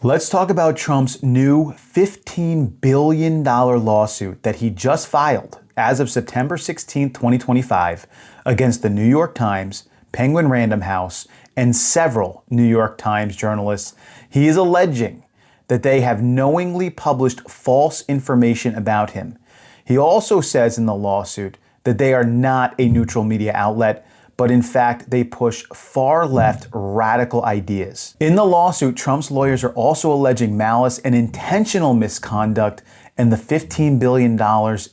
Let's talk about Trump's new $15 billion lawsuit that he just filed as of September 16, 2025, against the New York Times, Penguin Random House, and several New York Times journalists. He is alleging that they have knowingly published false information about him. He also says in the lawsuit that they are not a neutral media outlet, but in fact, they push far-left radical ideas. In the lawsuit, Trump's lawyers are also alleging malice and intentional misconduct, and the $15 billion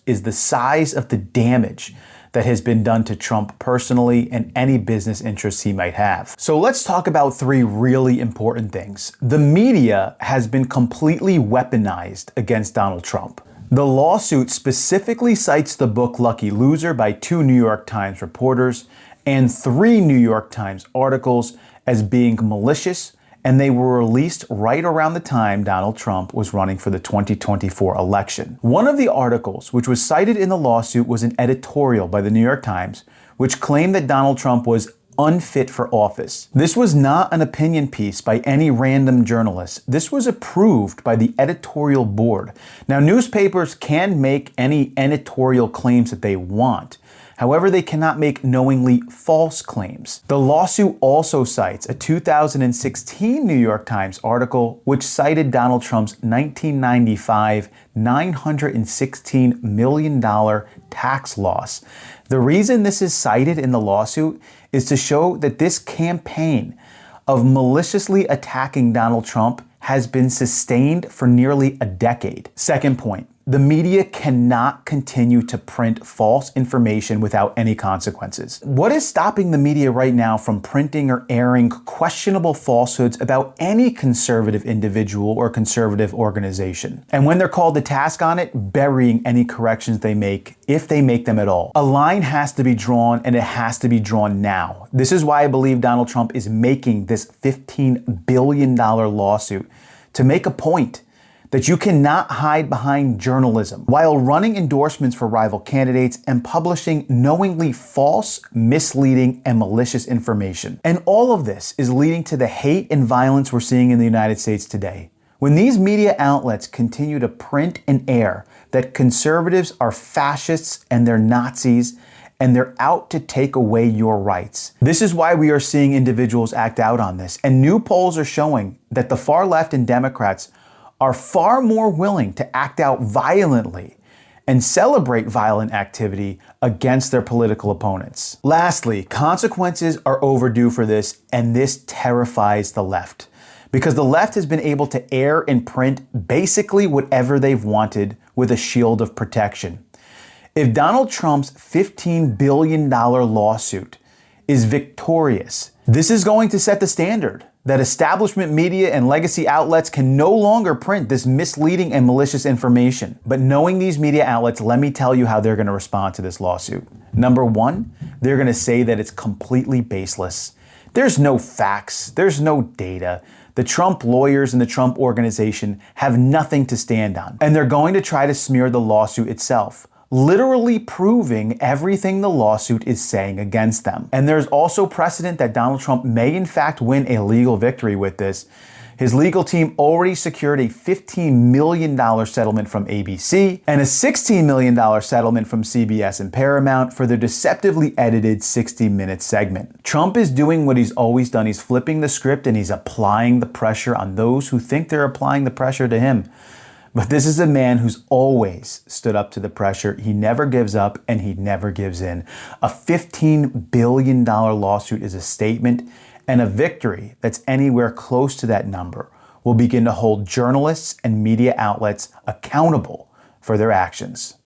is the size of the damage that has been done to Trump personally and any business interests he might have. So let's talk about three really important things. The media has been completely weaponized against Donald Trump. The lawsuit specifically cites the book Lucky Loser by two New York Times reporters and three New York Times articles as being malicious, and they were released right around the time Donald Trump was running for the 2024 election. One of the articles, which was cited in the lawsuit, was an editorial by the New York Times, which claimed that Donald Trump was unfit for office. This was not an opinion piece by any random journalist. This was approved by the editorial board. Now, newspapers can make any editorial claims that they want. However, they cannot make knowingly false claims. The lawsuit also cites a 2016 New York Times article which cited Donald Trump's 1995 $916 million tax loss. The reason this is cited in the lawsuit is to show that this campaign of maliciously attacking Donald Trump has been sustained for nearly a decade. Second point. The media cannot continue to print false information without any consequences. What is stopping the media right now from printing or airing questionable falsehoods about any conservative individual or conservative organization? And when they're called to task on it, burying any corrections they make, if they make them at all. A line has to be drawn, and it has to be drawn now. This is why I believe Donald Trump is making this $15 billion lawsuit to make a point that you cannot hide behind journalism while running endorsements for rival candidates and publishing knowingly false, misleading, and malicious information. And all of this is leading to the hate and violence we're seeing in the United States today. When these media outlets continue to print and air that conservatives are fascists and they're Nazis, and they're out to take away your rights. This is why we are seeing individuals act out on this. And new polls are showing that the far left and Democrats are far more willing to act out violently and celebrate violent activity against their political opponents. Lastly, consequences are overdue for this, and this terrifies the left, because the left has been able to air and print basically whatever they've wanted with a shield of protection. If Donald Trump's $15 billion lawsuit is victorious, this is going to set the standard that establishment media and legacy outlets can no longer print this misleading and malicious information. But knowing these media outlets, let me tell you how they're going to respond to this lawsuit. Number one, they're going to say that it's completely baseless. There's no facts. There's no data. The Trump lawyers and the Trump organization have nothing to stand on. And they're going to try to smear the lawsuit itself, literally proving everything the lawsuit is saying against them. And there's also precedent that Donald Trump may in fact win a legal victory with this. His legal team already secured a $15 million settlement from ABC and a $16 million settlement from CBS and Paramount for their deceptively edited 60-minute segment. Trump is doing what he's always done. He's flipping the script and he's applying the pressure on those who think they're applying the pressure to him. But this is a man who's always stood up to the pressure. He never gives up and he never gives in. A $15 billion lawsuit is a statement, and a victory that's anywhere close to that number will begin to hold journalists and media outlets accountable for their actions.